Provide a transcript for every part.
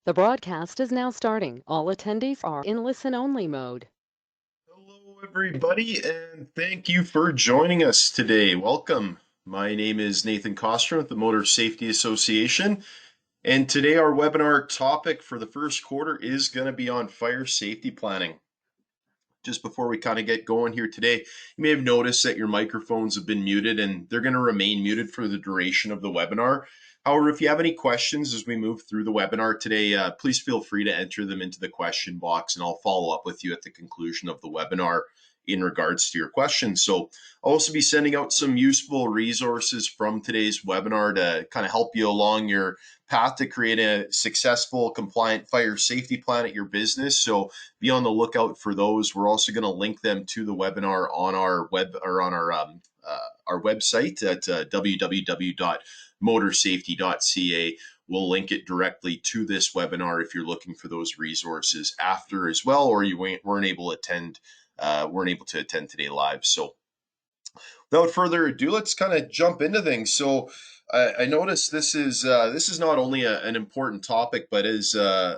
The broadcast is now starting. All attendees are in listen-only mode. Hello, everybody, and thank you for joining us today. Welcome. My name is Nathan Costner with the Motor Safety Association, and today our webinar topic for the first quarter is going to be on fire safety planning. Just before we kind of get going here today, you may have noticed that your microphones have been muted and they're going to remain muted for the duration of the webinar. However, if you have any questions as we move through the webinar today, please feel free to enter them into the question box and I'll follow up with you at the conclusion of the webinar in regards to your questions. So I'll also be sending out some useful resources from today's webinar to kind of help you along your path to create a successful, compliant fire safety plan at your business. So be on the lookout for those. We're also going to link them to the webinar on our web or on our website at www.motorsafety.ca. We'll link it directly to this webinar if you're looking for those resources after as well, or you weren't able to attend today live. So without further ado, let's kind of jump into things. So I noticed this is not only an important topic, but as I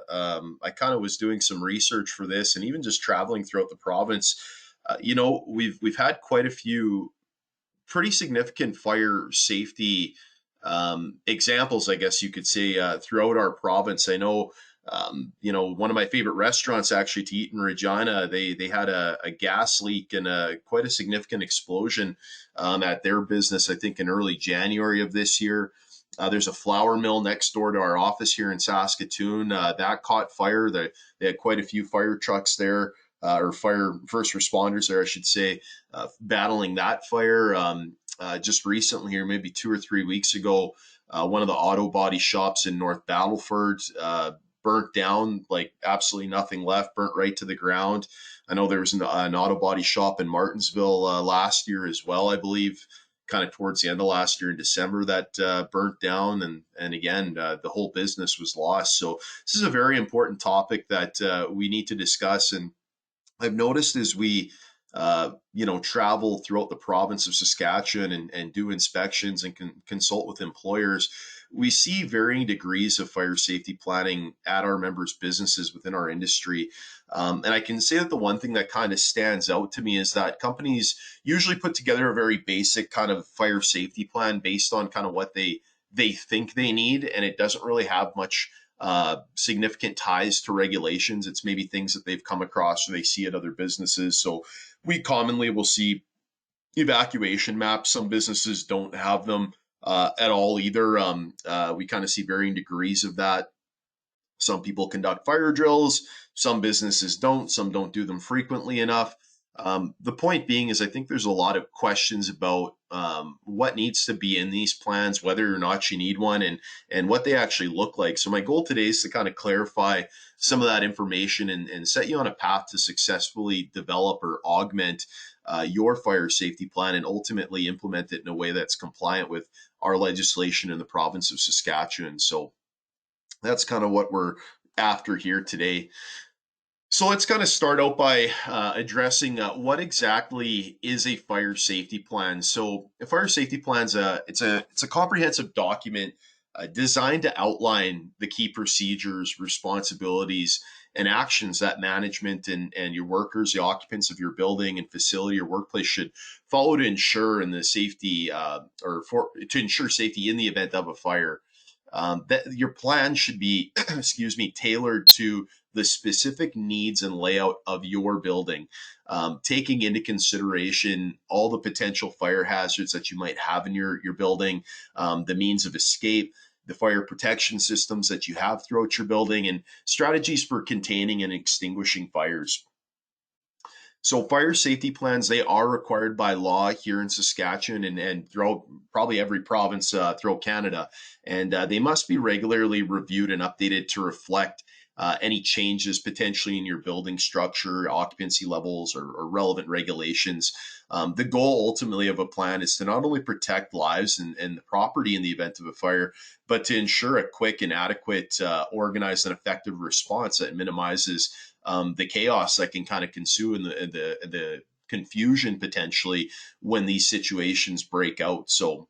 kind of was doing some research for this, and even just traveling throughout the province, we've had quite a few pretty significant fire safety examples, I guess you could say, throughout our province. I know, one of my favorite restaurants actually to eat in Regina, they had a gas leak and quite a significant explosion at their business, I think in early January of this year. There's a flour mill next door to our office here in Saskatoon that caught fire. They had quite a few fire trucks there, or fire first responders there, I should say, battling that fire. Just recently, here maybe 2 or 3 weeks ago, one of the auto body shops in North Battleford burnt down, like absolutely nothing left, burnt right to the ground. I know there was an auto body shop in Martinsville last year as well, I believe, kind of towards the end of last year in December that burnt down, and again the whole business was lost. So this is a very important topic that we need to discuss. And I've noticed as we, travel throughout the province of Saskatchewan and do inspections and consult with employers, we see varying degrees of fire safety planning at our members' businesses within our industry. And I can say that the one thing that kind of stands out to me is that companies usually put together a very basic kind of fire safety plan based on kind of what they think they need, and it doesn't really have much significant ties to regulations. It's maybe things that they've come across or they see at other businesses. So we commonly will see evacuation maps. Some businesses don't have them at all either. We kind of see varying degrees of that. Some people conduct fire drills, some businesses don't, some don't do them frequently enough. The point being is, I think there's a lot of questions about what needs to be in these plans, whether or not you need one, and what they actually look like. So my goal today is to kind of clarify some of that information and set you on a path to successfully develop or augment your fire safety plan and ultimately implement it in a way that's compliant with our legislation in the province of Saskatchewan. So that's kind of what we're after here today. So let's kind of start out by addressing what exactly is a fire safety plan. So a fire safety plan is it's a comprehensive document designed to outline the key procedures, responsibilities, and actions that management and your workers, the occupants of your building and facility or workplace should follow to ensure in the safety to ensure safety in the event of a fire. That your plan should be, excuse me, tailored to the specific needs and layout of your building, taking into consideration all the potential fire hazards that you might have in your building, the means of escape, the fire protection systems that you have throughout your building, and strategies for containing and extinguishing fires. So fire safety plans, they are required by law here in Saskatchewan and throughout probably every province throughout Canada. And they must be regularly reviewed and updated to reflect any changes potentially in your building structure, occupancy levels, or relevant regulations. The goal ultimately of a plan is to not only protect lives and the property in the event of a fire, but to ensure a quick and adequate, organized, and effective response that minimizes the chaos that can kind of ensue and the confusion potentially when these situations break out. So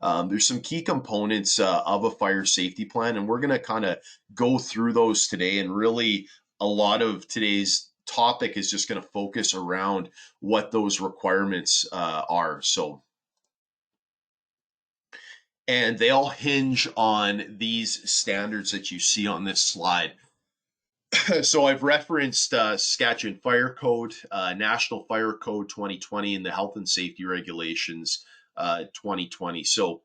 There's some key components of a fire safety plan, and we're going to kind of go through those today. And really, a lot of today's topic is just going to focus around what those requirements are. And they all hinge on these standards that you see on this slide. So I've referenced Saskatchewan Fire Code, National Fire Code 2020, and the Health and Safety Regulations 2020. So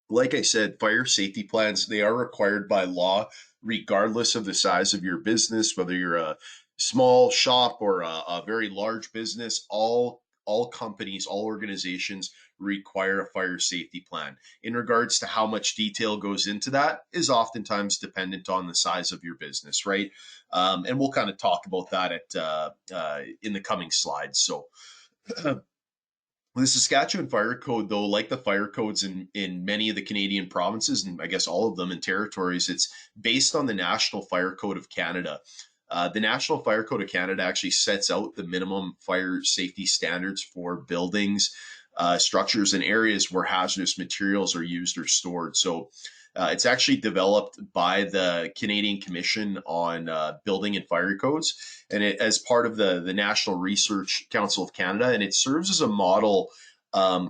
like I said, fire safety plans, they are required by law, regardless of the size of your business, whether you're a small shop or a very large business, all companies, all organizations require a fire safety plan. In regards to how much detail goes into that is oftentimes dependent on the size of your business, right? And we'll kind of talk about that in the coming slides. So the Saskatchewan Fire Code, though, like the fire codes in many of the Canadian provinces, and I guess all of them in territories, it's based on the National Fire Code of Canada. The National Fire Code of Canada actually sets out the minimum fire safety standards for buildings, structures, and areas where hazardous materials are used or stored. So it's actually developed by the Canadian Commission on Building and Fire Codes, and it as part of the National Research Council of Canada, and it serves as a model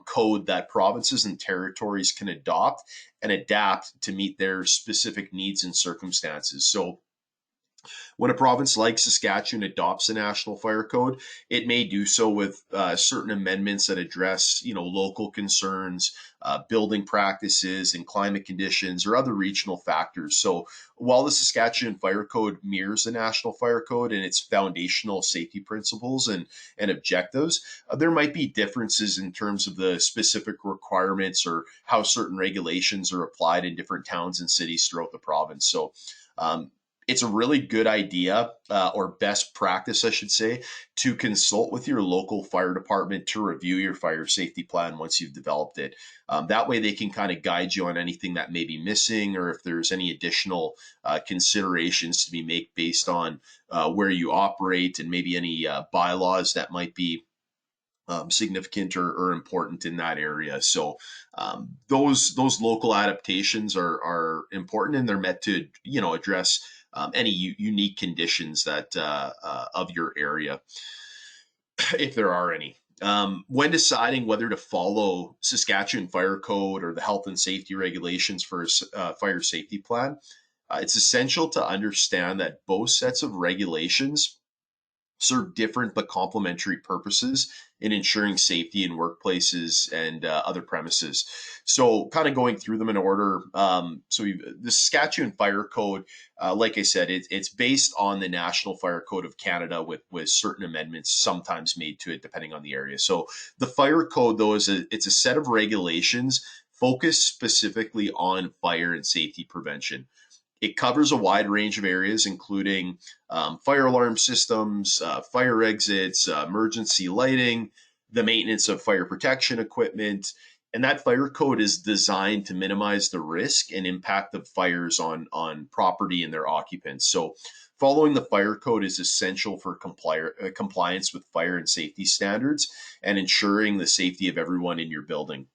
code that provinces and territories can adopt and adapt to meet their specific needs and circumstances. So when a province like Saskatchewan adopts a national fire code, it may do so with certain amendments that address, local concerns, building practices, and climate conditions or other regional factors. So while the Saskatchewan Fire Code mirrors the National Fire Code and its foundational safety principles and objectives, there might be differences in terms of the specific requirements or how certain regulations are applied in different towns and cities throughout the province. So um, it's a really good idea or best practice, I should say, to consult with your local fire department to review your fire safety plan once you've developed it. That way, they can kind of guide you on anything that may be missing or if there's any additional considerations to be made based on where you operate and maybe any bylaws that might be significant or important in that area. So those local adaptations are important, and they're meant to address any unique conditions that of your area, if there are any. When deciding whether to follow Saskatchewan Fire Code or the health and safety regulations for a fire safety plan, it's essential to understand that both sets of regulations serve different but complementary purposes in ensuring safety in workplaces and other premises. So, kind of going through them in order. The Saskatchewan Fire Code, like I said, it's based on the National Fire Code of Canada with certain amendments sometimes made to it depending on the area. So, the Fire Code, though, it's a set of regulations focused specifically on fire and safety prevention. It covers a wide range of areas, including fire alarm systems, fire exits, emergency lighting, the maintenance of fire protection equipment. And that fire code is designed to minimize the risk and impact of fires on property and their occupants. So, following the fire code is essential for compliance with fire and safety standards and ensuring the safety of everyone in your building.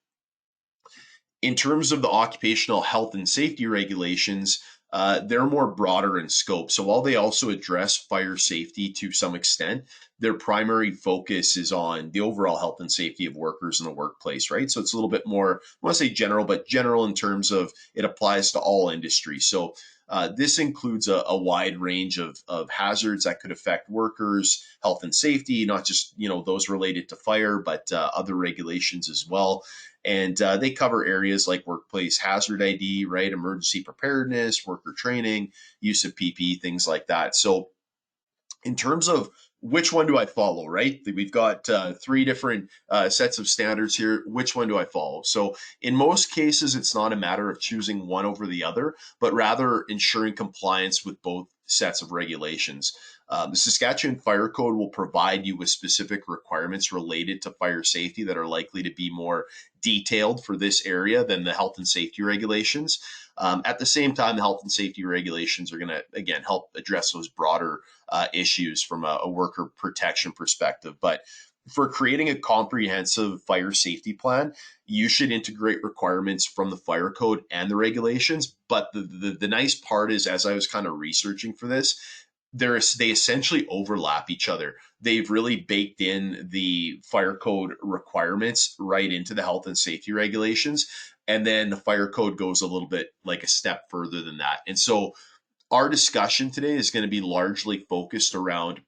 In terms of the occupational health and safety regulations, they're more broader in scope. So while they also address fire safety to some extent, their primary focus is on the overall health and safety of workers in the workplace, right? So it's a little bit more, I want to say general, but general in terms of it applies to all industries. So this includes a wide range of hazards that could affect workers' health and safety, not just those related to fire, but other regulations as well. And they cover areas like workplace hazard ID, right? Emergency preparedness, worker training, use of PPE, things like that. So, in terms of which one do I follow, right? We've got three different sets of standards here. Which one do I follow? So, in most cases, it's not a matter of choosing one over the other, but rather ensuring compliance with both sets of regulations. The Saskatchewan Fire Code will provide you with specific requirements related to fire safety that are likely to be more detailed for this area than the health and safety regulations. At the same time, the health and safety regulations are going to, again, help address those broader issues from a worker protection perspective. But For creating a comprehensive fire safety plan, you should integrate requirements from the fire code and the regulations. But the nice part is, as I was kind of researching for this, they essentially overlap each other. They've really baked in the fire code requirements right into the health and safety regulations. And then the fire code goes a little bit like a step further than that. And so our discussion today is going to be largely focused around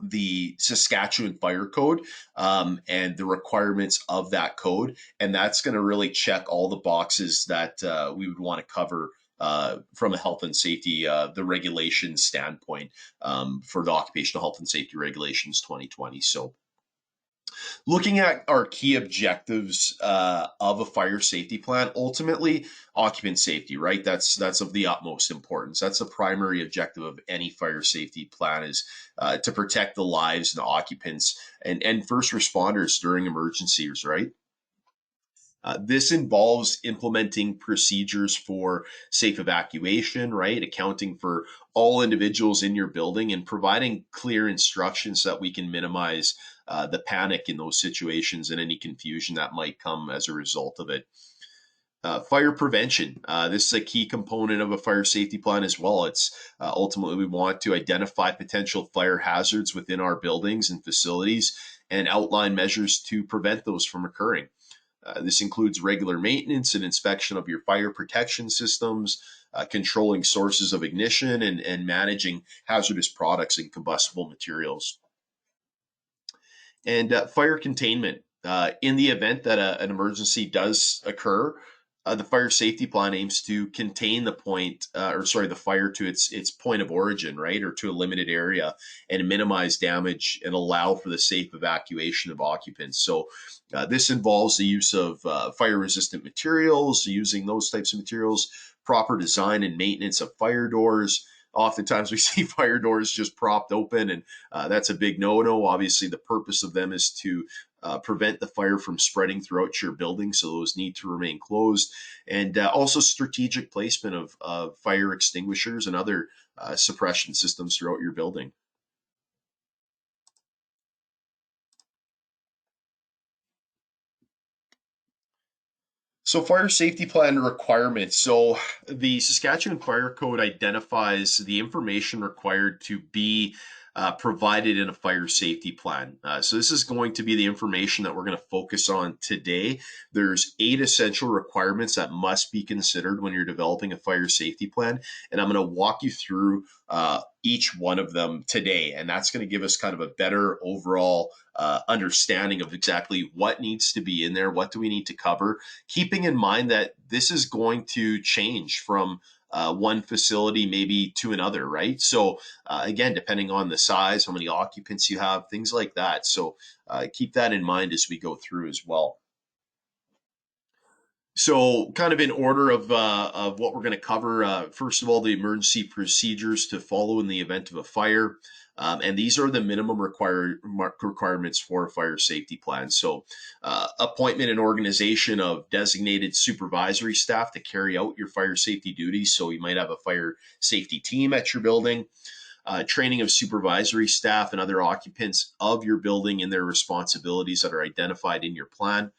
the Saskatchewan Fire Code and the requirements of that code. And that's going to really check all the boxes that we would want to cover from a health and safety, the regulations standpoint for the Occupational Health and Safety Regulations 2020. So looking at our key objectives of a fire safety plan, ultimately occupant safety, right? That's of the utmost importance. That's the primary objective of any fire safety plan, is to protect the lives and the occupants and first responders during emergencies, right? This involves implementing procedures for safe evacuation, right? Accounting for all individuals in your building and providing clear instructions so that we can minimize the panic in those situations and any confusion that might come as a result of it. Fire prevention. This is a key component of a fire safety plan as well. It's ultimately we want to identify potential fire hazards within our buildings and facilities and outline measures to prevent those from occurring. This includes regular maintenance and inspection of your fire protection systems, controlling sources of ignition, and managing hazardous products and combustible materials. And fire containment. In the event that an emergency does occur, the fire safety plan aims to contain the fire to its point of origin, right, or to a limited area, and minimize damage and allow for the safe evacuation of occupants. So this involves the use of fire-resistant materials, using those types of materials, proper design and maintenance of fire doors. Oftentimes we see fire doors just propped open, and that's a big no-no. Obviously, the purpose of them is to prevent the fire from spreading throughout your building, so those need to remain closed. And also strategic placement of fire extinguishers and other suppression systems throughout your building. So, fire safety plan requirements. So, the Saskatchewan Fire Code identifies the information required to be provided in a fire safety plan. So, this is going to be the information that we're going to focus on today. There's 8 essential requirements that must be considered when you're developing a fire safety plan, and I'm going to walk you through each one of them today, and that's going to give us kind of a better overall understanding of exactly what needs to be in there, what do we need to cover, keeping in mind that this is going to change from one facility maybe to another, right? So again, depending on the size, how many occupants you have, things like that. So keep that in mind as we go through as well. So, kind of in order of what we're going to cover, first of all, the emergency procedures to follow in the event of a fire. And these are the minimum requirements for a fire safety plan. So, appointment and organization of designated supervisory staff to carry out your fire safety duties. So, you might have a fire safety team at your building. Training of supervisory staff and other occupants of your building in their responsibilities that are identified in your plan.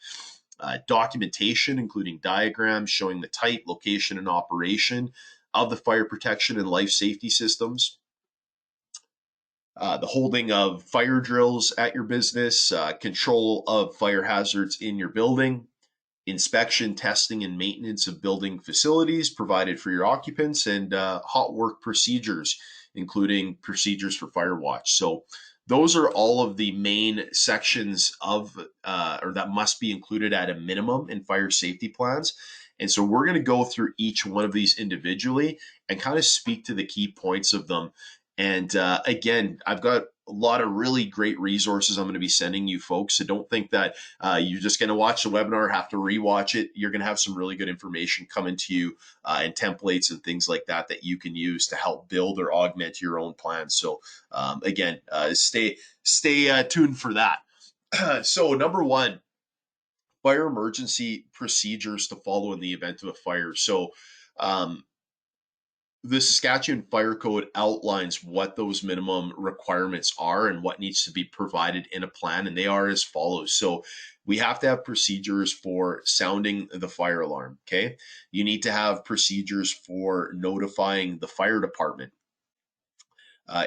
Documentation, including diagrams showing the type, location, and operation of the fire protection and life safety systems. The holding of fire drills at your business, control of fire hazards in your building, inspection, testing, and maintenance of building facilities provided for your occupants, and hot work procedures, including procedures for fire watch. So those are all of the main sections of or that must be included at a minimum in fire safety plans. And so we're going to go through each one of these individually and kind of speak to the key points of them. And again, I've got a lot of really great resources I'm going to be sending you folks. So don't think that you're just going to watch the webinar, have to rewatch it. You're going to have some really good information coming to you and templates and things like that that you can use to help build or augment your own plans. So again, stay tuned for that. So number one, fire emergency procedures to follow in the event of a fire. So The Saskatchewan Fire Code outlines what those minimum requirements are and what needs to be provided in a plan, and they are as follows. So we have to have procedures for sounding the fire alarm. Okay. You need to have procedures for notifying the fire department,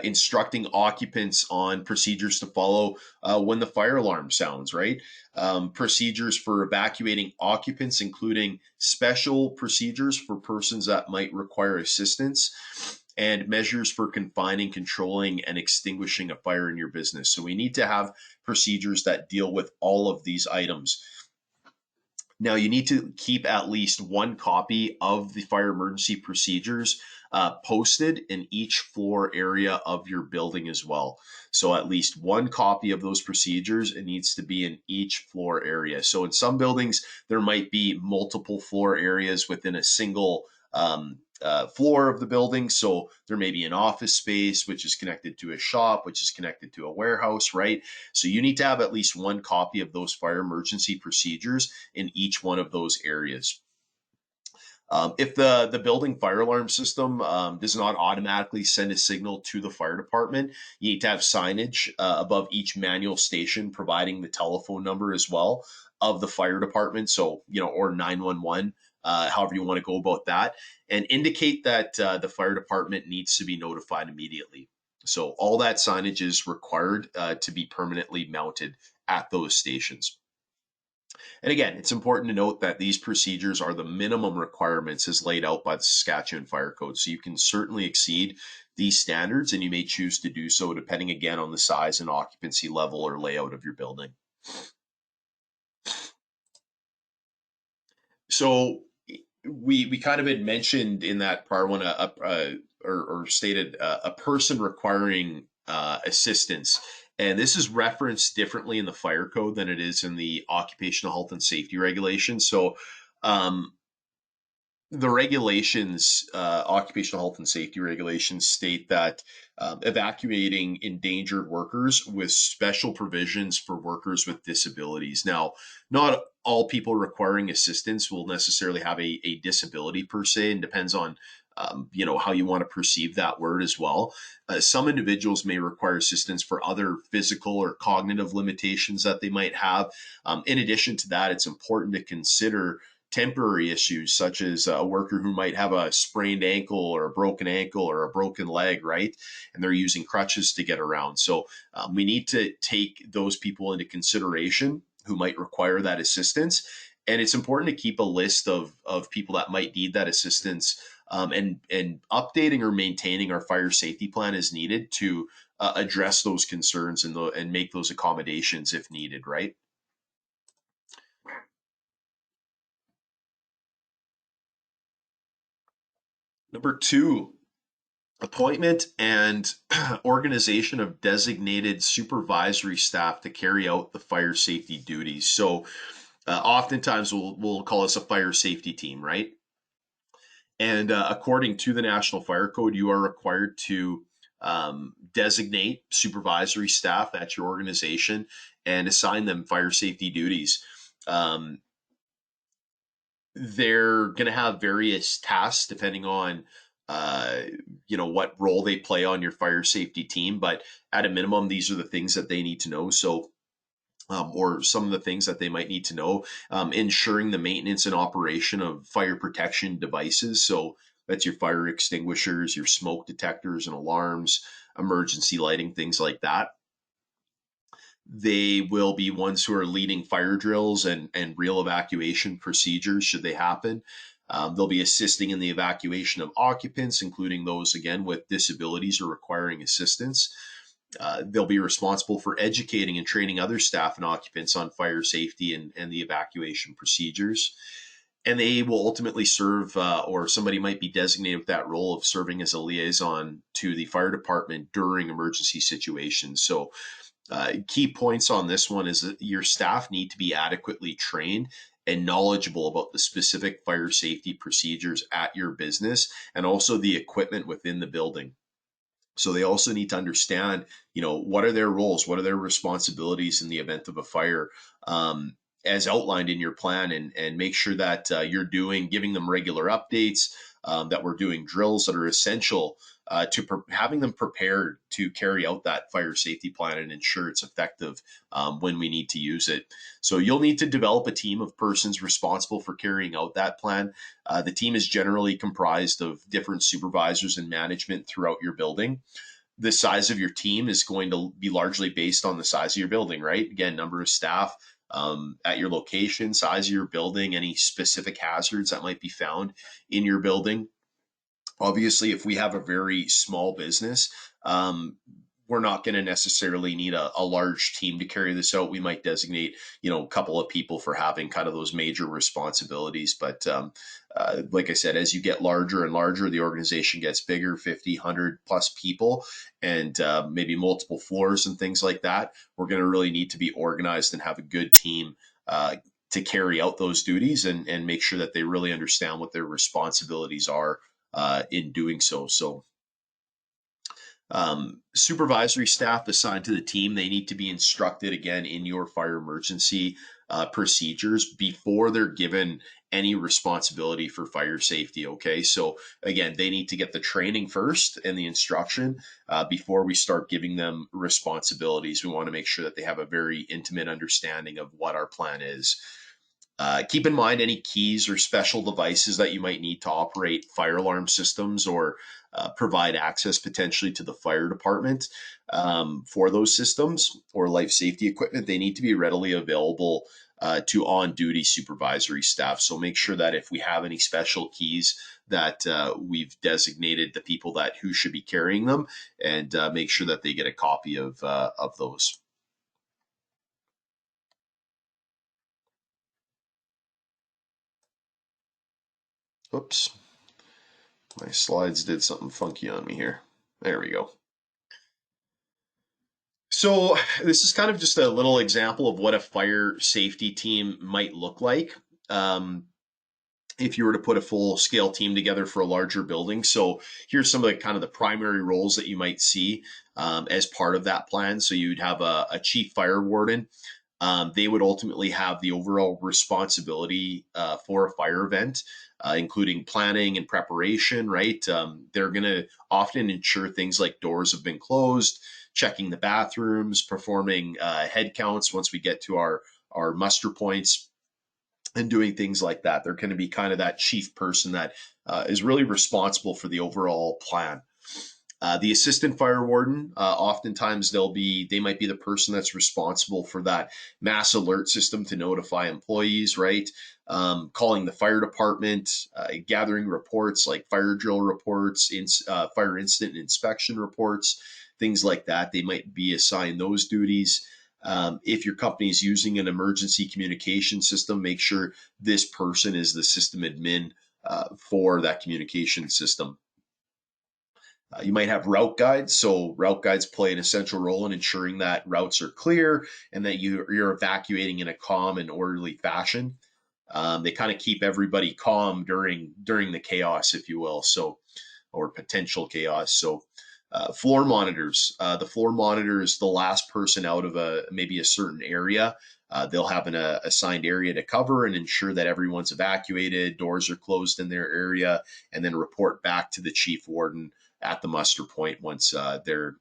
instructing occupants on procedures to follow when the fire alarm sounds, right? Procedures for evacuating occupants, including special procedures for persons that might require assistance, and measures for confining, controlling, and extinguishing a fire in your business. So we need to have procedures that deal with all of these items. Now, you need to keep at least one copy of the fire emergency procedures posted in each floor area of your building as well. So, at least one copy of those procedures, it needs to be in each floor area. So, in some buildings, there might be multiple floor areas within a single floor of the building. So, there may be an office space, which is connected to a shop, which is connected to a warehouse, right? So, you need to have at least one copy of those fire emergency procedures in each one of those areas. If the building fire alarm system does not automatically send a signal to the fire department, you need to have signage above each manual station providing the telephone number as well of the fire department. So, or 911, however you want to go about that, and indicate that the fire department needs to be notified immediately. So, all that signage is required to be permanently mounted at those stations. And again, it's important to note that these procedures are the minimum requirements as laid out by the Saskatchewan Fire Code. So you can certainly exceed these standards, and you may choose to do so depending again on the size and occupancy level or layout of your building. So we kind of had mentioned in that part one or stated a person requiring assistance, and this is referenced differently in the fire code than it is in the occupational health and safety regulations. So um, the regulations, occupational health and safety regulations, state that evacuating endangered workers with special provisions for workers with disabilities. Now, not all people requiring assistance will necessarily have a disability per se, and depends on how you want to perceive that word as well. Some individuals may require assistance for other physical or cognitive limitations that they might have. In addition to that, it's important to consider temporary issues such as a worker who might have a sprained ankle or a broken leg, right? And they're using crutches to get around. So we need to take those people into consideration who might require that assistance. And it's important to keep a list of people that might need that assistance, and updating or maintaining our fire safety plan is needed to address those concerns and make those accommodations if needed, right? Number two, appointment and organization of designated supervisory staff to carry out the fire safety duties. So, oftentimes we'll call this a fire safety team, right? And according to the National Fire Code, you are required to designate supervisory staff at your organization and assign them fire safety duties. Um, they're going to have various tasks depending on uh, what role they play on your fire safety team, but at a minimum these are the things that they need to know. So or some of the things that they might need to know, ensuring the maintenance and operation of fire protection devices. So that's your fire extinguishers, your smoke detectors and alarms, emergency lighting, things like that. They will be ones who are leading fire drills and real evacuation procedures should they happen. They'll be assisting in the evacuation of occupants, including those, again, with disabilities or requiring assistance. They'll be responsible for educating and training other staff and occupants on fire safety and the evacuation procedures. And they will ultimately serve, or somebody might be designated with that role of serving as a liaison to the fire department during emergency situations. So, key points on this one is that your staff need to be adequately trained and knowledgeable about the specific fire safety procedures at your business and also the equipment within the building. So they also need to understand, what are their roles, what are their responsibilities in the event of a fire, as outlined in your plan, and make sure that you're giving them regular updates, that we're doing drills that are essential having them prepared to carry out that fire safety plan and ensure it's effective when we need to use it. So you'll need to develop a team of persons responsible for carrying out that plan. The team is generally comprised of different supervisors and management throughout your building. The size of your team is going to be largely based on the size of your building, right? Again, number of staff at your location, size of your building, any specific hazards that might be found in your building. Obviously, if we have a very small business, we're not going to necessarily need a large team to carry this out. We might designate, a couple of people for having kind of those major responsibilities. But like I said, as you get larger and larger, the organization gets bigger, 50, 100 plus people, and maybe multiple floors and things like that. We're going to really need to be organized and have a good team to carry out those duties and make sure that they really understand what their responsibilities are in doing so. So supervisory staff assigned to the team, they need to be instructed again in your fire emergency procedures before they're given any responsibility for fire safety. Okay, so again, they need to get the training first and the instruction before we start giving them responsibilities. We want to make sure that they have a very intimate understanding of what our plan is. Keep in mind any keys or special devices that you might need to operate fire alarm systems or provide access potentially to the fire department for those systems or life safety equipment. They need to be readily available to on-duty supervisory staff. So make sure that if we have any special keys that we've designated the people that who should be carrying them, and make sure that they get a copy of those. Oops. My slides did something funky on me here. There we go. So this is kind of just a little example of what a fire safety team might look like. If you were to put a full scale team together for a larger building. So here's some of the kind of the primary roles that you might see as part of that plan. So you'd have a chief fire warden. They would ultimately have the overall responsibility for a fire event, including planning and preparation, right? They're going to often ensure things like doors have been closed, checking the bathrooms, performing head counts once we get to our muster points, and doing things like that. They're going to be kind of that chief person that is really responsible for the overall plan. The assistant fire warden, oftentimes they might be the person that's responsible for that mass alert system to notify employees, right? Calling the fire department, gathering reports like fire drill reports, fire incident inspection reports, things like that. They might be assigned those duties. If your company is using an emergency communication system, make sure this person is the system admin for that communication system. You might have route guides. So route guides play an essential role in ensuring that routes are clear and that you're evacuating in a calm and orderly fashion. They kind of keep everybody calm during the chaos, if you will. So, or potential chaos. So floor monitors. The floor monitor is the last person out of maybe a certain area. They'll have an assigned area to cover and ensure that everyone's evacuated, doors are closed in their area, and then report back to the chief warden at the muster point once they're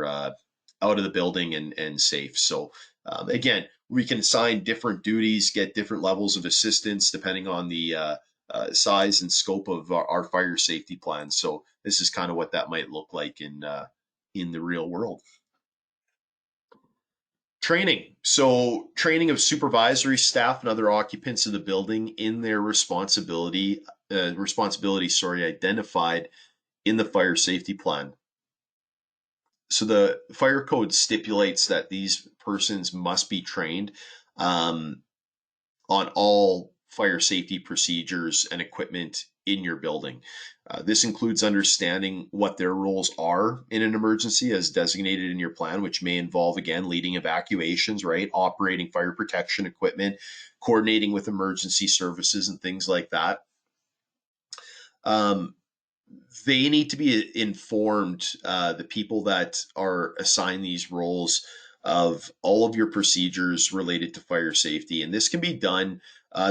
out of the building and safe. So again, we can assign different duties, get different levels of assistance depending on the size and scope of our fire safety plan. So this is kind of what that might look like in the real world. Training. So training of supervisory staff and other occupants of the building in their responsibility, identified in the fire safety plan. So the fire code stipulates that these persons must be trained on all fire safety procedures and equipment in your building. This includes understanding what their roles are in an emergency as designated in your plan, which may involve, again, leading evacuations, right? Operating fire protection equipment, coordinating with emergency services and things like that. They need to be informed, the people that are assigned these roles, of all of your procedures related to fire safety. And this can be done.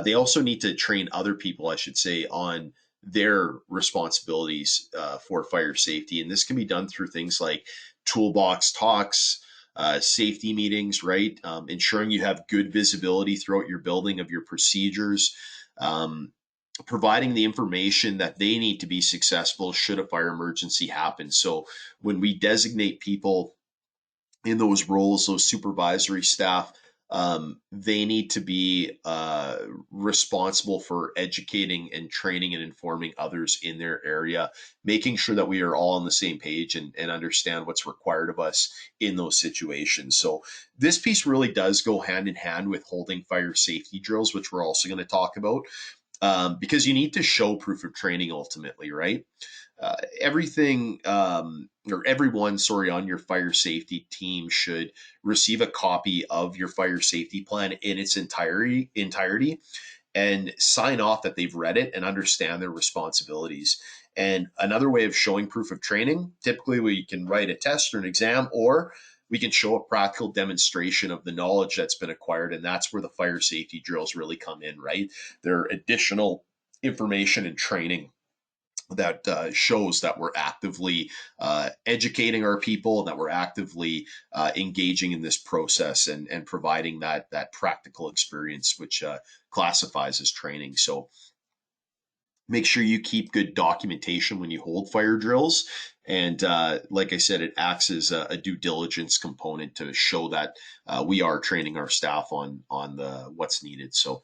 They also need to train other people, I should say, on their responsibilities for fire safety. And this can be done through things like toolbox talks, safety meetings, right? Ensuring you have good visibility throughout your building of your procedures, um, providing the information that they need to be successful should a fire emergency happen. So when we designate people in those roles, those supervisory staff, they need to be responsible for educating and training and informing others in their area, making sure that we are all on the same page and understand what's required of us in those situations. So, this piece really does go hand in hand with holding fire safety drills, which we're also going to talk about, because you need to show proof of training ultimately, right? Everything or everyone, sorry, on your fire safety team should receive a copy of your fire safety plan in its entirety and sign off that they've read it and understand their responsibilities. And another way of showing proof of training, typically we can write a test or an exam, or we can show a practical demonstration of the knowledge that's been acquired. And that's where the fire safety drills really come in, right? They're additional information and training that shows that we're actively educating our people, that we're actively engaging in this process and providing that practical experience, which classifies as training. So make sure you keep good documentation when you hold fire drills. And like I said, it acts as a due diligence component to show that we are training our staff on the what's needed. So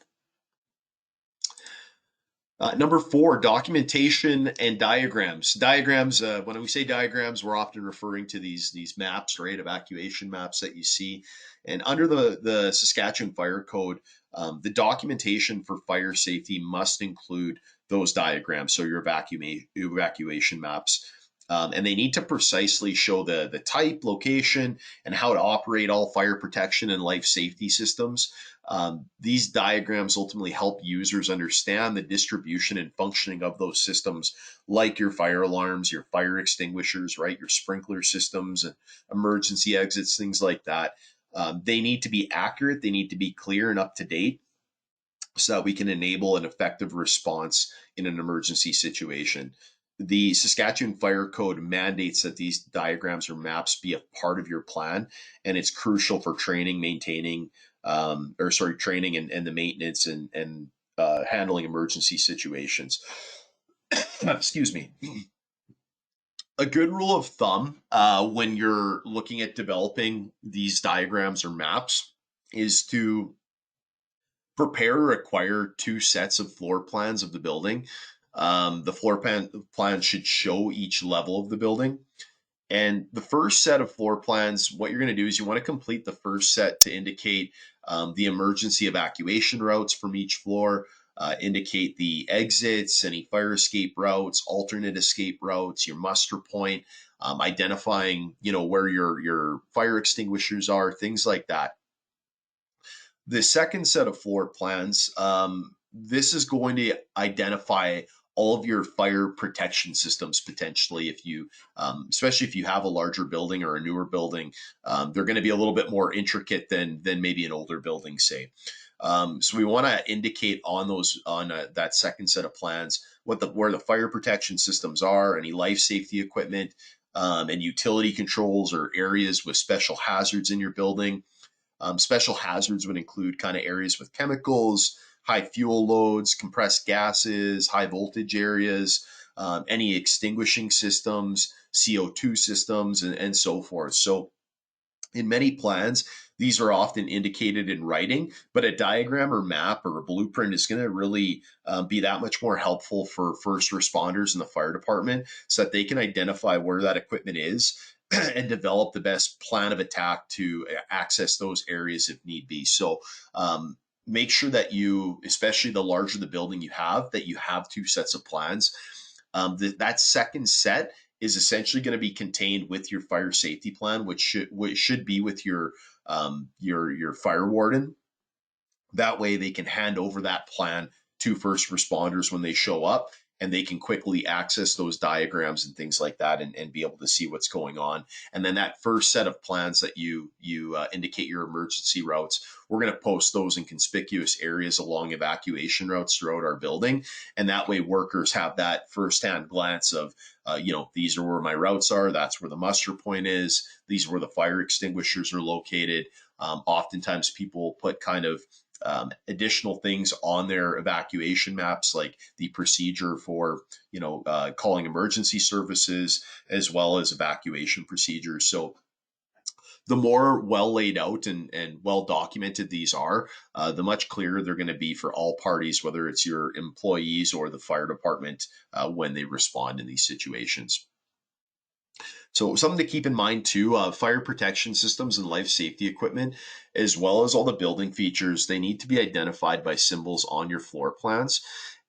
number four, documentation and diagrams. Diagrams, when we say diagrams, we're often referring to these maps, right? Evacuation maps that you see. And under the Saskatchewan Fire Code, the documentation for fire safety must include those diagrams, so your evacuation maps. And they need to precisely show the type, location, and how to operate all fire protection and life safety systems. These diagrams ultimately help users understand the distribution and functioning of those systems, like your fire alarms, your fire extinguishers, right? Your sprinkler systems and emergency exits, things like that. They need to be accurate, they need to be clear and up to date so that we can enable an effective response in an emergency situation. The Saskatchewan Fire Code mandates that these diagrams or maps be a part of your plan, and it's crucial for training, maintaining, training and the maintenance and handling emergency situations. Excuse me. A good rule of thumb when you're looking at developing these diagrams or maps is to prepare or acquire two sets of floor plans of the building. The floor plan should show each level of the building. And the first set of floor plans, what you're going to do is you want to complete the first set to indicate the emergency evacuation routes from each floor, indicate the exits, any fire escape routes, alternate escape routes, your muster point, identifying where your fire extinguishers are, things like that. The second set of floor plans, this is going to identify all of your fire protection systems potentially if you, especially if you have a larger building or a newer building, they're going to be a little bit more intricate than maybe an older building, say. So we want to indicate on those on that second set of plans where the fire protection systems are, any life safety equipment, and utility controls or areas with special hazards in your building. Special hazards would include kind of areas with chemicals, high fuel loads, compressed gases, high voltage areas, any extinguishing systems, CO2 systems, and so forth. So, in many plans, these are often indicated in writing, but a diagram or map or a blueprint is going to really be that much more helpful for first responders in the fire department so that they can identify where that equipment is and develop the best plan of attack to access those areas if need be. So, make sure that you, especially the larger the building you have, that you have two sets of plans. That second set is essentially going to be contained with your fire safety plan, which should be with your fire warden. That way, they can hand over that plan to first responders when they show up, and they can quickly access those diagrams and things like that, and be able to see what's going on. And then that first set of plans that you indicate your emergency routes, we're going to post those in conspicuous areas along evacuation routes throughout our building. And that way workers have that firsthand glance of, these are where my routes are. That's where the muster point is. These are where the fire extinguishers are located. Oftentimes people put kind of additional things on their evacuation maps, like the procedure for, calling emergency services, as well as evacuation procedures. So the more well laid out and well documented these are, the much clearer they're going to be for all parties, whether it's your employees or the fire department, when they respond in these situations. So something to keep in mind too, fire protection systems and life safety equipment, as well as all the building features, they need to be identified by symbols on your floor plans.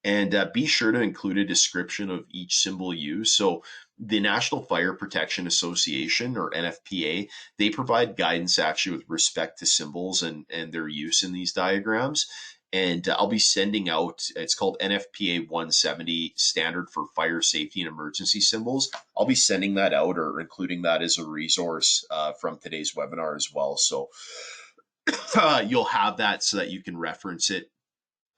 And be sure to include a description of each symbol used. So the National Fire Protection Association, or NFPA, they provide guidance actually with respect to symbols and their use in these diagrams. And I'll be sending out, it's called NFPA 170, Standard for Fire Safety and Emergency Symbols. I'll be sending that out or including that as a resource from today's webinar as well. So you'll have that so that you can reference it.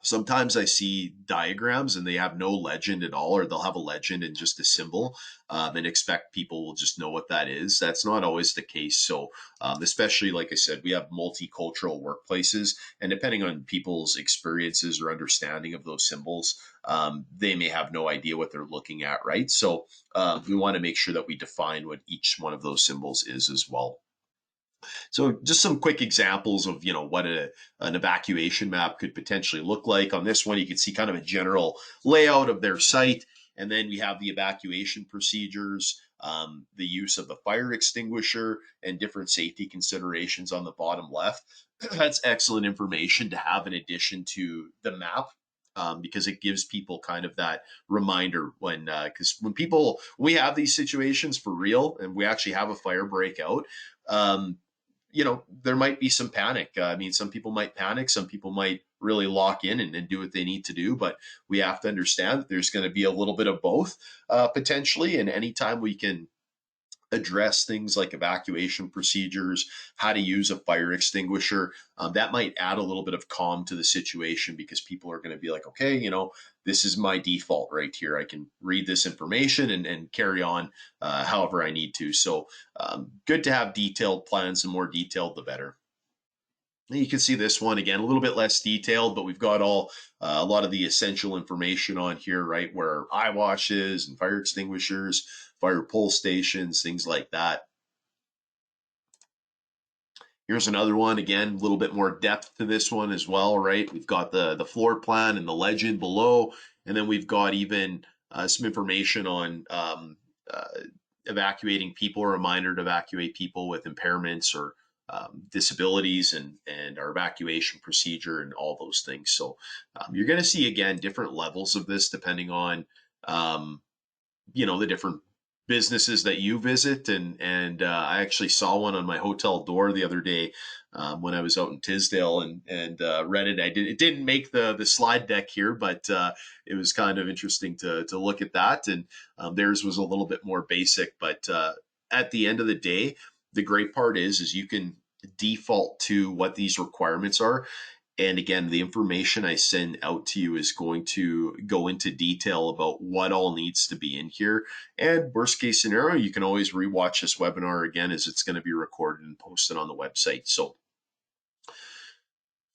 Sometimes I see diagrams and they have no legend at all, or they'll have a legend and just a symbol, and expect people will just know what that is. That's not always the case. So, especially like I said, we have multicultural workplaces, and depending on people's experiences or understanding of those symbols, they may have no idea what they're looking at, right? So, we want to make sure that we define what each one of those symbols is as well. So just some quick examples of, what an evacuation map could potentially look like. On this one, you can see kind of a general layout of their site. And then we have the evacuation procedures, the use of the fire extinguisher, and different safety considerations on the bottom left. That's excellent information to have in addition to the map. Because it gives people kind of that reminder because when we have these situations for real and we actually have a fire breakout, um, there might be some panic. I mean, some people might panic, some people might really lock in and do what they need to do, but we have to understand that there's going to be a little bit of both, potentially. And anytime we can address things like evacuation procedures, how to use a fire extinguisher, that might add a little bit of calm to the situation, because people are going to be like, okay, this is my default right here. I can read this information and carry on however I need to. So good to have detailed plans, and more detailed, the better. You can see this one again, a little bit less detailed, but we've got a lot of the essential information on here, right? Where eye washes and fire extinguishers, fire pull stations, things like that. Here's another one. Again, a little bit more depth to this one as well, right? We've got the floor plan and the legend below, and then we've got even some information on evacuating people, a reminder to evacuate people with impairments or disabilities, and our evacuation procedure and all those things. So you're going to see, again, different levels of this depending on the different businesses that you visit. And I actually saw one on my hotel door the other day when I was out in Tisdale, and read it. It didn't make the slide deck here, but it was kind of interesting to look at that. And theirs was a little bit more basic, but at the end of the day, the great part is you can default to what these requirements are. And again, the information I send out to you is going to go into detail about what all needs to be in here. And worst case scenario, you can always rewatch this webinar again, as it's going to be recorded and posted on the website. So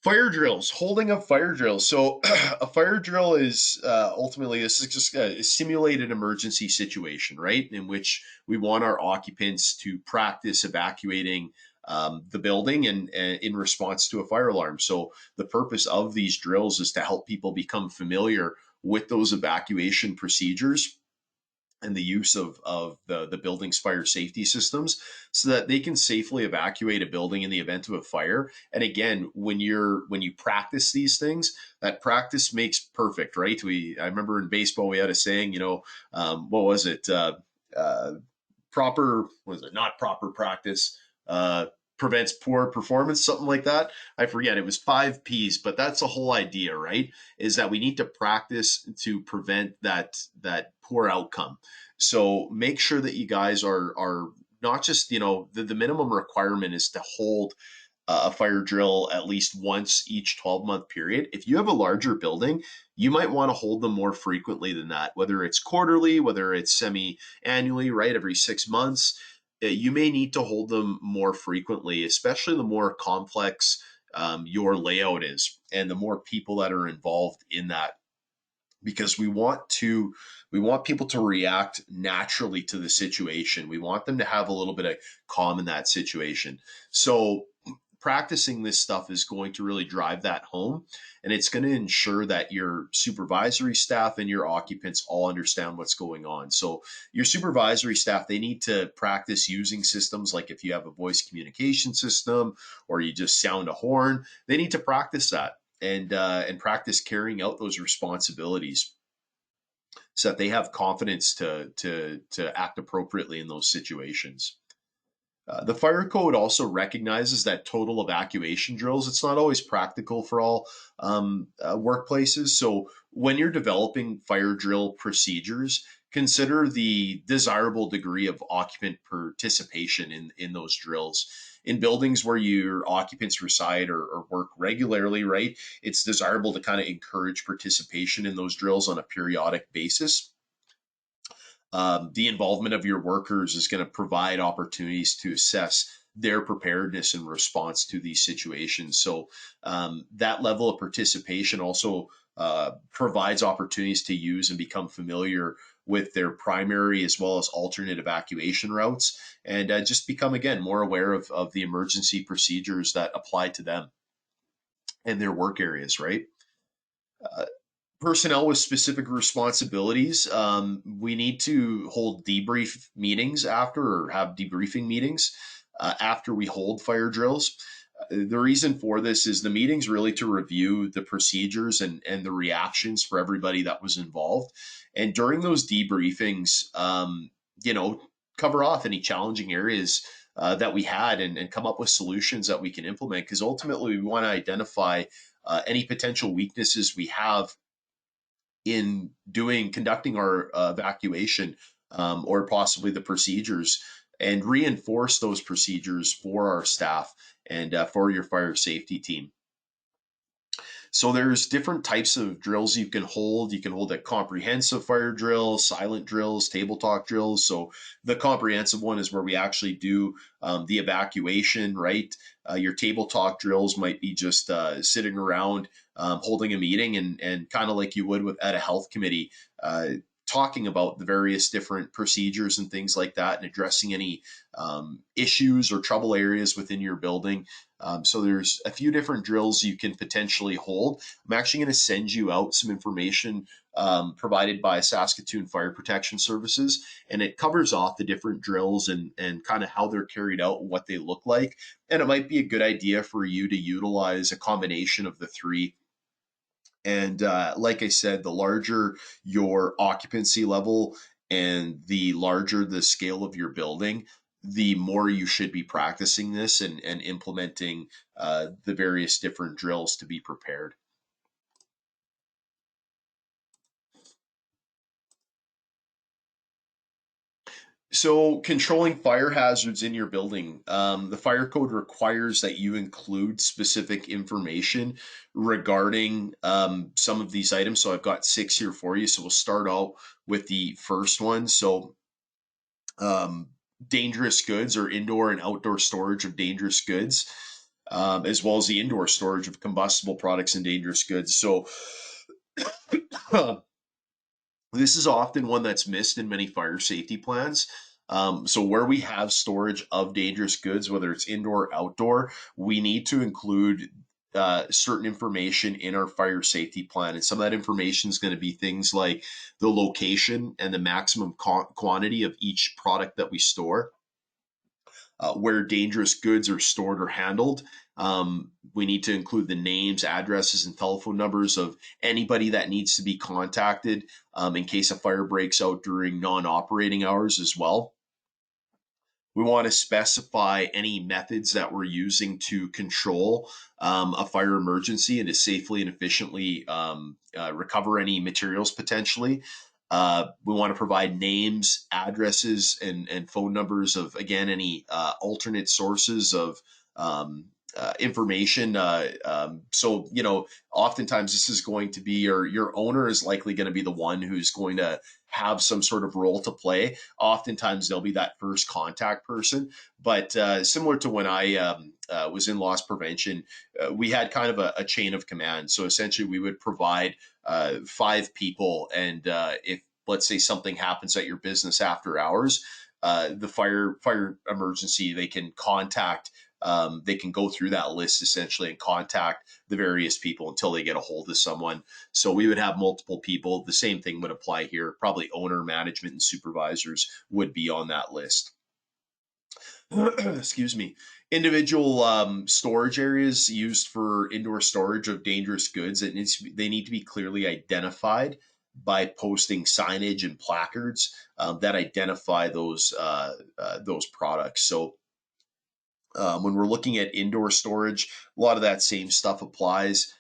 fire drills, holding up fire drills. So a fire drill is ultimately, this is just a simulated emergency situation, right? In which we want our occupants to practice evacuating the building and in response to a fire alarm. So the purpose of these drills is to help people become familiar with those evacuation procedures and the use of the building's fire safety systems, so that they can safely evacuate a building in the event of a fire. And again, when you practice these things, that practice makes perfect, right? I remember in baseball we had a saying, what was it? Proper, was it not proper practice? prevents poor performance, something like that. I forget, it was 5 P's, but that's the whole idea, right? Is that we need to practice to prevent that poor outcome. So make sure that you guys are not just, the minimum requirement is to hold a fire drill at least once each 12-month period. If you have a larger building, you might want to hold them more frequently than that, whether it's quarterly, whether it's semi annually, right? Every 6 months. You may need to hold them more frequently, especially the more complex your layout is and the more people that are involved in that, because we want people to react naturally to the situation. We want them to have a little bit of calm in that situation. So practicing this stuff is going to really drive that home, and it's going to ensure that your supervisory staff and your occupants all understand what's going on. So your supervisory staff, they need to practice using systems like if you have a voice communication system or you just sound a horn, they need to practice that and practice carrying out those responsibilities so that they have confidence to act appropriately in those situations. The fire code also recognizes that total evacuation drills, it's not always practical for all workplaces. So when you're developing fire drill procedures, consider the desirable degree of occupant participation in those drills. In buildings where your occupants reside or work regularly, right, it's desirable to kind of encourage participation in those drills on a periodic basis. The involvement of your workers is going to provide opportunities to assess their preparedness in response to these situations. So that level of participation also provides opportunities to use and become familiar with their primary as well as alternate evacuation routes, and just become again more aware of the emergency procedures that apply to them and their work areas, right? Uh, Personnel with specific responsibilities, we need to hold debrief meetings after, or have debriefing meetings after we hold fire drills. The reason for this is the meetings really to review the procedures and the reactions for everybody that was involved. And during those debriefings, you know, cover off any challenging areas that we had and come up with solutions that we can implement. Because ultimately, we want to identify any potential weaknesses we have in conducting our evacuation, or possibly the procedures, and reinforce those procedures for our staff and for your fire safety team. So there's different types of drills you can hold. You can hold a comprehensive fire drill, silent drills, table talk drills. So the comprehensive one is where we actually do the evacuation, right? Your table talk drills might be just sitting around holding a meeting and kind of like you would with at a health committee, talking about the various different procedures and things like that, and addressing any issues or trouble areas within your building. So there's a few different drills you can potentially hold. I'm actually going to send you out some information provided by Saskatoon Fire Protection Services, and it covers off the different drills and kind of how they're carried out and what they look like. And it might be a good idea for you to utilize a combination of the three. And like I said, the larger your occupancy level and the larger the scale of your building, the more you should be practicing this and implementing the various different drills to be prepared. So, controlling fire hazards in your building, the fire code requires that you include specific information regarding some of these items. So, I've got 6 here for you. So, we'll start out with the first one. So, um, dangerous goods, or indoor and outdoor storage of dangerous goods, as well as the indoor storage of combustible products and dangerous goods. So, this is often one that's missed in many fire safety plans. So, where we have storage of dangerous goods, whether it's indoor or outdoor, we need to include certain information in our fire safety plan. And some of that information is going to be things like the location and the maximum quantity of each product that we store, where dangerous goods are stored or handled. We need to include the names, addresses, and telephone numbers of anybody that needs to be contacted in case a fire breaks out during non operating hours as well. We want to specify any methods that we're using to control a fire emergency and to safely and efficiently recover any materials potentially. We want to provide names, addresses, and phone numbers of, again, any alternate sources of information. So, oftentimes this is going to be your owner is likely going to be the one who's going to have some sort of role to play. Oftentimes they'll be that first contact person. But similar to when I was in loss prevention, we had kind of a chain of command. So essentially, we would provide 5 people, and if, let's say, something happens at your business after hours, the fire emergency, they can contact. They can go through that list essentially and contact the various people until they get a hold of someone. So we would have multiple people. The same thing would apply here. Probably owner, management, and supervisors would be on that list. Excuse me. Individual storage areas used for indoor storage of dangerous goods, they need to be clearly identified by posting signage and placards that identify those products. So when we're looking at indoor storage, a lot of that same stuff applies.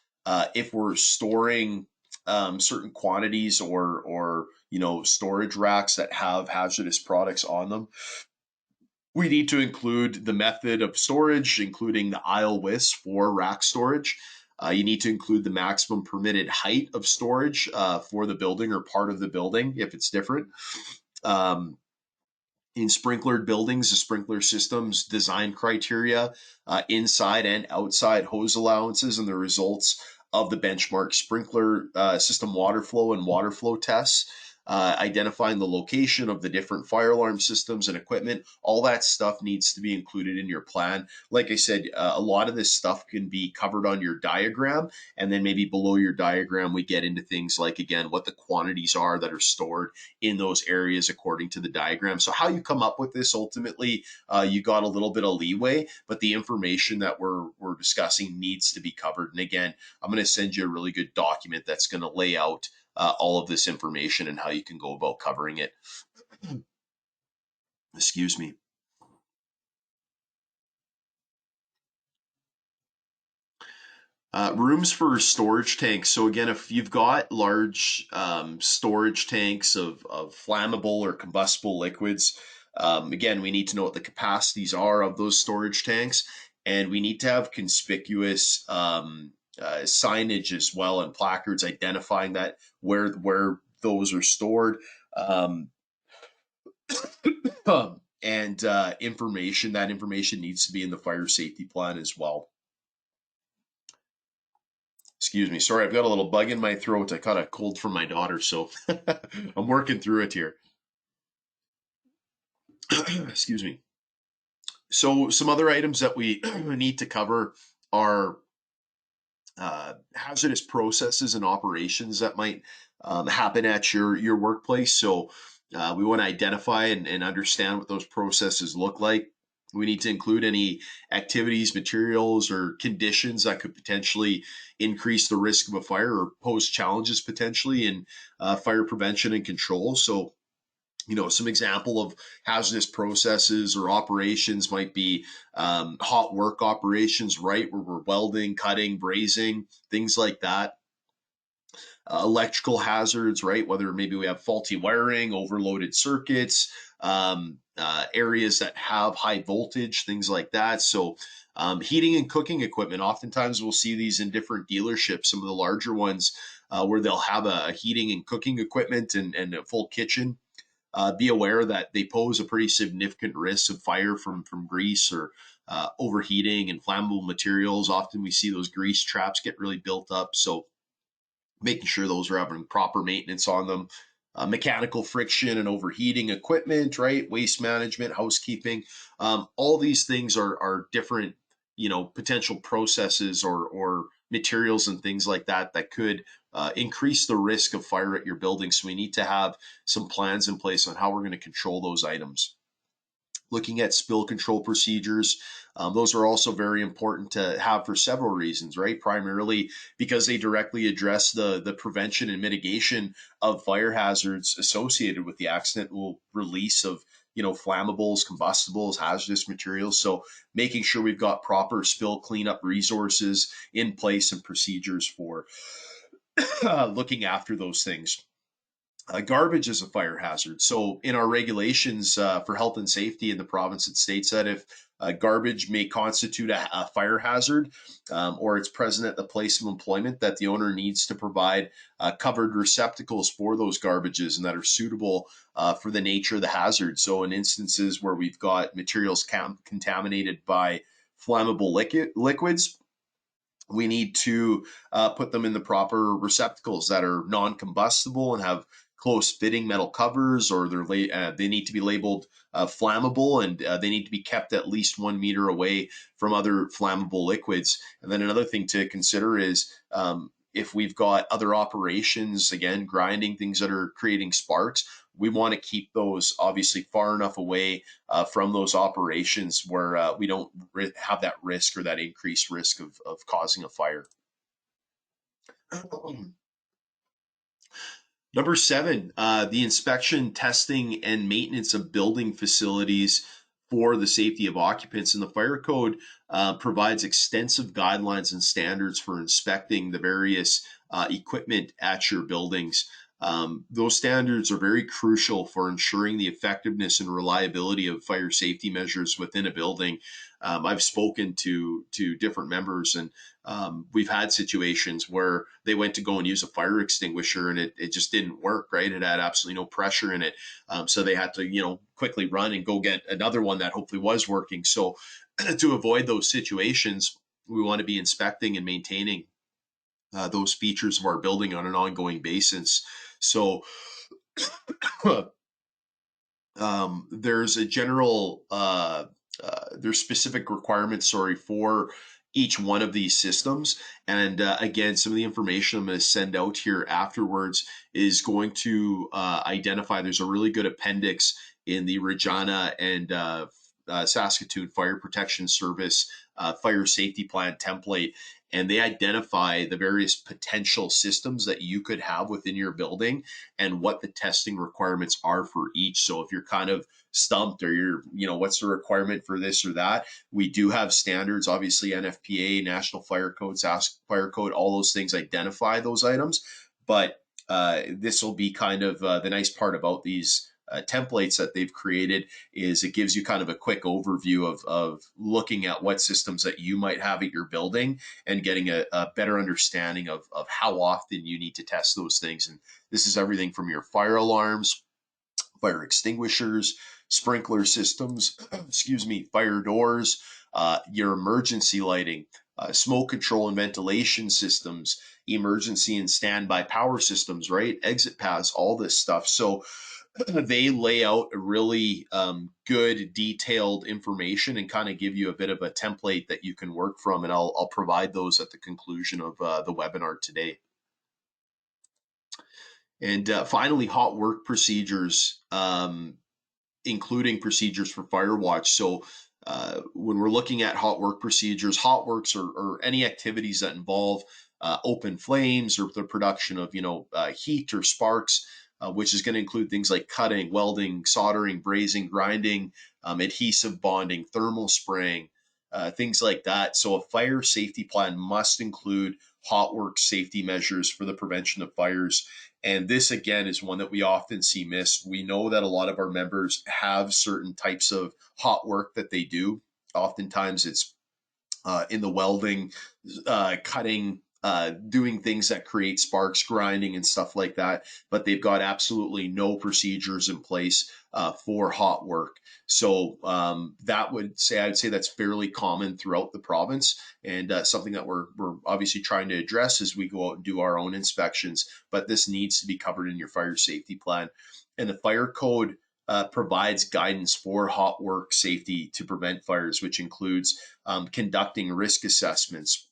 If we're storing certain quantities or storage racks that have hazardous products on them, we need to include the method of storage, including the aisle widths for rack storage. You need to include the maximum permitted height of storage for the building or part of the building if it's different. Um, in sprinklered buildings, the sprinkler systems design criteria, inside and outside hose allowances, and the results of the benchmark sprinkler system water flow and water flow tests, identifying the location of the different fire alarm systems and equipment. All that stuff needs to be included in your plan. Like I said, a lot of this stuff can be covered on your diagram, and then maybe below your diagram, we get into things like, again, what the quantities are that are stored in those areas according to the diagram. So how you come up with this, ultimately, you got a little bit of leeway, but the information that we're discussing needs to be covered. And again, I'm going to send you a really good document that's going to lay out all of this information and how you can go about covering it. Excuse me. Rooms for storage tanks. So again, if you've got large storage tanks of flammable or combustible liquids, again, we need to know what the capacities are of those storage tanks, and we need to have conspicuous signage as well and placards identifying that where those are stored. Um, and information, that information needs to be in the fire safety plan as well. Excuse me. Sorry, I've got a little bug in my throat. I caught a cold from my daughter, so I'm working through it here. Excuse me. So, some other items that we need to cover are hazardous processes and operations that might happen at your workplace. So, we want to identify and understand what those processes look like. We need to include any activities, materials, or conditions that could potentially increase the risk of a fire or pose challenges potentially in fire prevention and control. So, some example of hazardous processes or operations might be hot work operations, right, where we're welding, cutting, brazing, things like that. Electrical hazards, right, whether maybe we have faulty wiring, overloaded circuits, areas that have high voltage, things like that. So heating and cooking equipment, oftentimes we'll see these in different dealerships, some of the larger ones where they'll have a heating and cooking equipment and a full kitchen. Be aware that they pose a pretty significant risk of fire from grease or overheating and flammable materials. Often we see those grease traps get really built up. So making sure those are having proper maintenance on them. Mechanical friction and overheating equipment, right? Waste management, housekeeping. All these things are different, potential processes or materials and things like that that could increase the risk of fire at your building. So we need to have some plans in place on how we're going to control those items. Looking at spill control procedures, those are also very important to have for several reasons, right? Primarily because they directly address the prevention and mitigation of fire hazards associated with the accidental release of flammables, combustibles, hazardous materials. So making sure we've got proper spill cleanup resources in place and procedures for looking after those things. Garbage is a fire hazard. So, in our regulations for health and safety in the province, it states that if garbage may constitute a fire hazard or it's present at the place of employment, that the owner needs to provide covered receptacles for those garbages and that are suitable for the nature of the hazard. So, in instances where we've got materials contaminated by flammable liquids, we need to put them in the proper receptacles that are non-combustible and have close fitting metal covers, or they need to be labeled flammable, and they need to be kept at least 1 meter away from other flammable liquids. And then another thing to consider is if we've got other operations, again, grinding things that are creating sparks, we want to keep those obviously far enough away from those operations where we don't have that risk or that increased risk of causing a fire. Number seven, the inspection, testing, and maintenance of building facilities for the safety of occupants. And the fire code provides extensive guidelines and standards for inspecting the various equipment at your buildings. Those standards are very crucial for ensuring the effectiveness and reliability of fire safety measures within a building. I've spoken to different members, and we've had situations where they went to go and use a fire extinguisher, and it just didn't work. Right, it had absolutely no pressure in it, so they had to quickly run and go get another one that hopefully was working. So to avoid those situations, we want to be inspecting and maintaining those features of our building on an ongoing basis. So there's a general there's specific requirements, sorry, for each one of these systems. And again, some of the information I'm going to send out here afterwards is going to identify. There's a really good appendix in the Regina and Saskatchewan Fire Protection Service fire safety plan template, and they identify the various potential systems that you could have within your building and what the testing requirements are for each. So if you're kind of stumped, or what's the requirement for this or that, we do have standards, obviously NFPA, National Fire Code, Sask Fire Code, all those things identify those items. But this will be kind of the nice part about these templates that they've created is it gives you kind of a quick overview of looking at what systems that you might have at your building and getting a better understanding of how often you need to test those things. And this is everything from your fire alarms, fire extinguishers, sprinkler systems, excuse me, fire doors, your emergency lighting, smoke control and ventilation systems, emergency and standby power systems, right? Exit paths, all this stuff. So they lay out a really good detailed information and kind of give you a bit of a template that you can work from. And I'll provide those at the conclusion of the webinar today. And finally, hot work procedures, including procedures for fire watch. So when we're looking at hot work procedures, hot works are any activities that involve open flames or the production of heat or sparks, which is going to include things like cutting, welding, soldering, brazing, grinding, adhesive bonding, thermal spraying, things like that. So a fire safety plan must include hot work safety measures for the prevention of fires. And this, again, is one that we often see missed. We know that a lot of our members have certain types of hot work that they do. Oftentimes it's in the welding, cutting, doing things that create sparks, grinding and stuff like that, but they've got absolutely no procedures in place for hot work. So I'd say that's fairly common throughout the province, and something that we're obviously trying to address as we go out and do our own inspections. But this needs to be covered in your fire safety plan, and the fire code provides guidance for hot work safety to prevent fires, which includes conducting risk assessments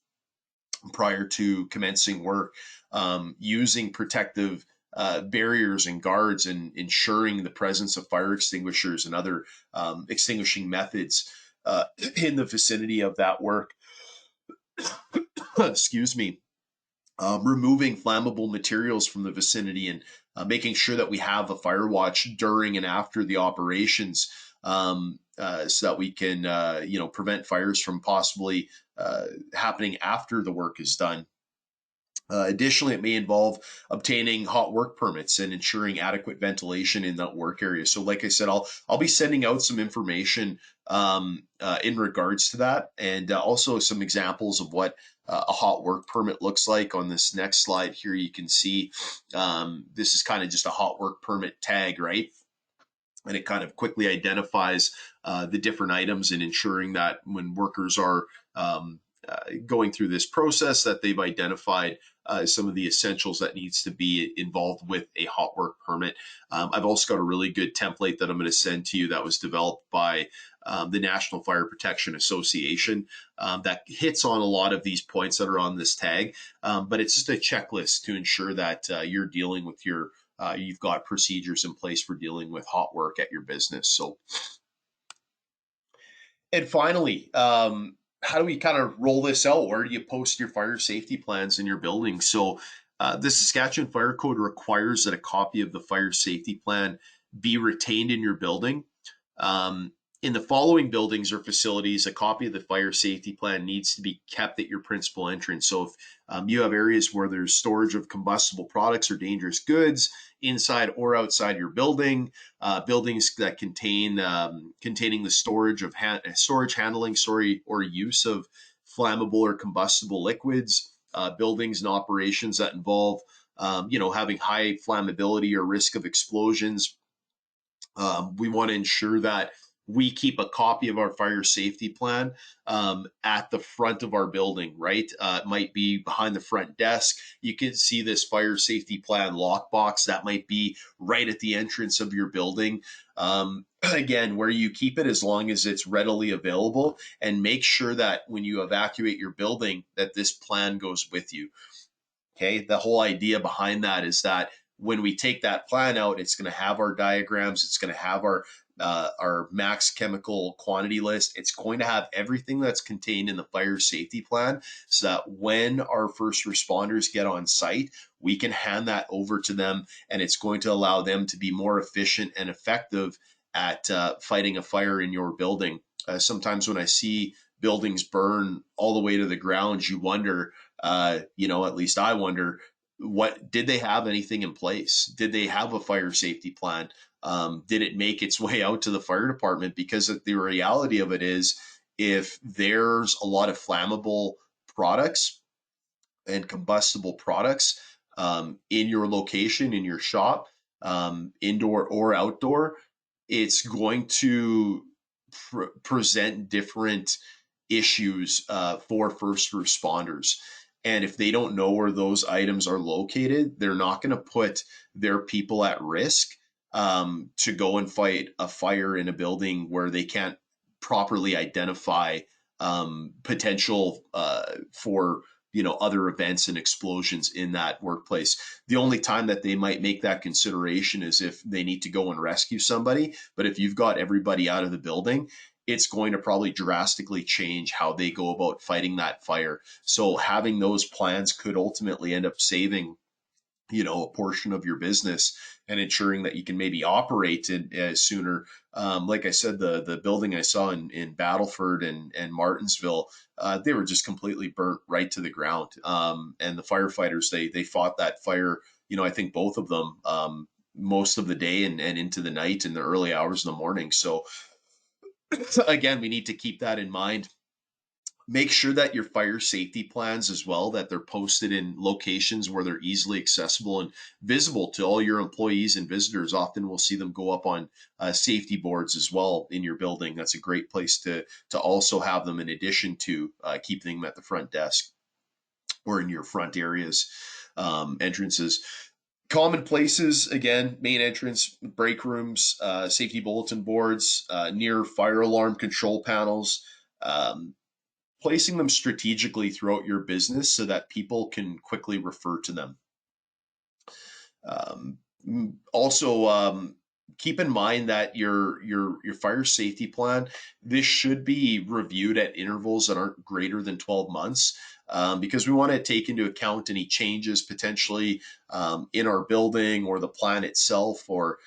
prior to commencing work, using protective barriers and guards, and ensuring the presence of fire extinguishers and other extinguishing methods in the vicinity of that work. Excuse me. removing flammable materials from the vicinity, and making sure that we have a fire watch during and after the operations, so that we can prevent fires from possibly happening after the work is done. Additionally, it may involve obtaining hot work permits and ensuring adequate ventilation in that work area. So, like I said, I'll be sending out some information in regards to that, and also some examples of what a hot work permit looks like. On this next slide here, you can see this is kind of just a hot work permit tag, right? And it kind of quickly identifies the different items, and ensuring that when workers are going through this process, that they've identified some of the essentials that needs to be involved with a hot work permit. I've also got a really good template that I'm going to send to you that was developed by the National Fire Protection Association, that hits on a lot of these points that are on this tag. But it's just a checklist to ensure that you're dealing with you've got procedures in place for dealing with hot work at your business. So, and finally, how do we kind of roll this out? Where do you post your fire safety plans in your building? So, the Saskatchewan Fire Code requires that a copy of the fire safety plan be retained in your building. Um, in the following buildings or facilities, a copy of the fire safety plan needs to be kept at your principal entrance. So, if you have areas where there's storage of combustible products or dangerous goods inside or outside your building, buildings that containing the storage handling, or use of flammable or combustible liquids, buildings and operations that involve having high flammability or risk of explosions. We want to ensure that we keep a copy of our fire safety plan at the front of our building, right? It might be behind the front desk. You can see this fire safety plan lockbox that might be right at the entrance of your building. Again, where you keep it, as long as it's readily available, and make sure that when you evacuate your building, that this plan goes with you. Okay. The whole idea behind that is that when we take that plan out, it's going to have our diagrams. It's going to have our max chemical quantity list. It's going to have everything that's contained in the fire safety plan, so that when our first responders get on site, we can hand that over to them, and it's going to allow them to be more efficient and effective at fighting a fire in your building. Sometimes when I see buildings burn all the way to the ground, you wonder, at least I wonder, what did they have anything in place? Did they have a fire safety plan? Did it make its way out to the fire department? Because the reality of it is, if there's a lot of flammable products and combustible products in your location, in your shop, indoor or outdoor, it's going to present different issues for first responders. And if they don't know where those items are located, they're not going to put their people at risk to go and fight a fire in a building where they can't properly identify potential for other events and explosions in that workplace. The only time that they might make that consideration is if they need to go and rescue somebody. But if you've got everybody out of the building, it's going to probably drastically change how they go about fighting that fire. So having those plans could ultimately end up saving a portion of your business, and ensuring that you can maybe operate sooner. Like I said, the building I saw in Battleford and Martinsville, they were just completely burnt right to the ground. And the firefighters, they fought that fire. I think both of them, most of the day and into the night and the early hours in the morning. So again, we need to keep that in mind. Make sure that your fire safety plans as well, that they're posted in locations where they're easily accessible and visible to all your employees and visitors. Often we'll see them go up on safety boards as well in your building. That's a great place to also have them, in addition to keeping them at the front desk or in your front areas, entrances. Common places, again, main entrance, break rooms, safety bulletin boards, near fire alarm control panels. Um, Placing them strategically throughout your business so that people can quickly refer to them. Also, keep in mind that your fire safety plan, this should be reviewed at intervals that aren't greater than 12 months, because we want to take into account any changes potentially in our building or the plan itself, or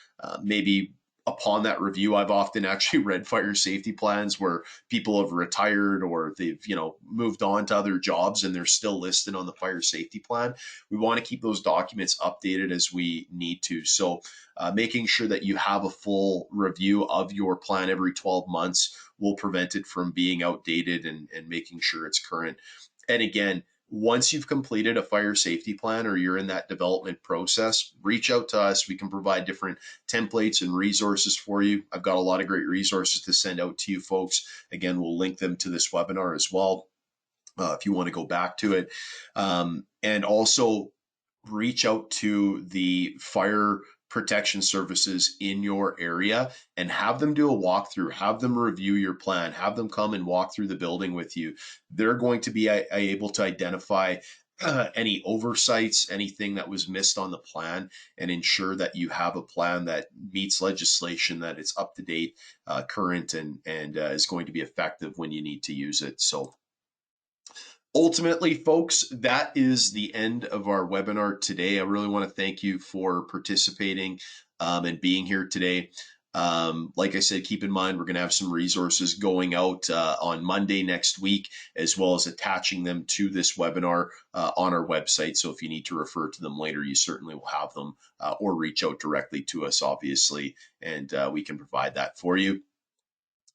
maybe upon that review. I've often actually read fire safety plans where people have retired or they've moved on to other jobs and they're still listed on the fire safety plan. We want to keep those documents updated as we need to. So making sure that you have a full review of your plan every 12 months will prevent it from being outdated, and making sure it's current. And again, once you've completed a fire safety plan or you're in that development process, reach out to us. We can provide different templates and resources for you. I've got a lot of great resources to send out to you folks. Again, we'll link them to this webinar as well, if you want to go back to it. And also reach out to the fire protection services in your area and have them do a walkthrough, have them review your plan, have them come and walk through the building with you. They're going to be able to identify any oversights, anything that was missed on the plan, and ensure that you have a plan that meets legislation, that it's up to date, current, and is going to be effective when you need to use it. So ultimately, folks, that is the end of our webinar today. I really want to thank you for participating and being here today. Like I said, keep in mind, we're going to have some resources going out on Monday next week, as well as attaching them to this webinar on our website. So if you need to refer to them later, you certainly will have them, or reach out directly to us, obviously, and we can provide that for you.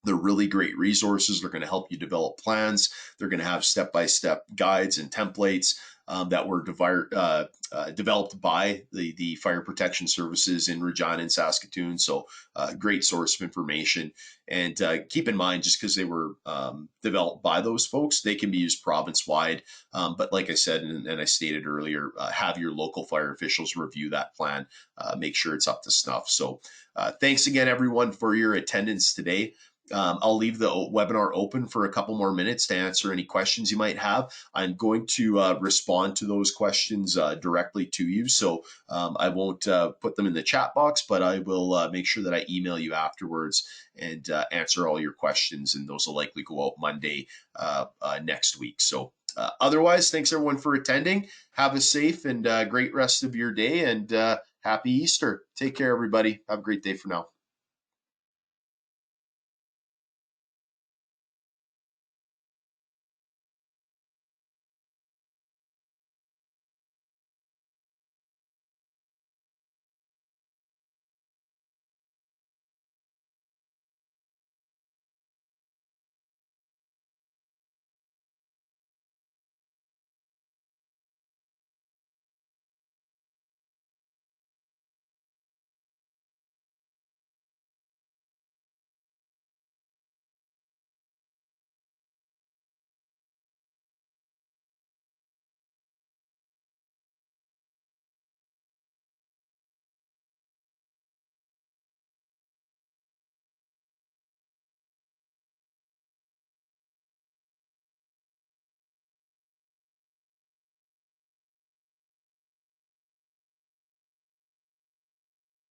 They're really great resources. They're going to help you develop plans. They're going to have step-by-step guides and templates that were developed by the fire protection services in Regina and Saskatoon. So great source of information. And keep in mind, just because they were developed by those folks, they can be used province-wide. But like I said, and I stated earlier, have your local fire officials review that plan, make sure it's up to snuff. So thanks again, everyone, for your attendance today. I'll leave the webinar open for a couple more minutes to answer any questions you might have. I'm going to respond to those questions directly to you. So I won't put them in the chat box, but I will make sure that I email you afterwards and answer all your questions. And those will likely go out Monday next week. So otherwise, thanks everyone for attending. Have a safe and great rest of your day, and happy Easter. Take care, everybody. Have a great day for now.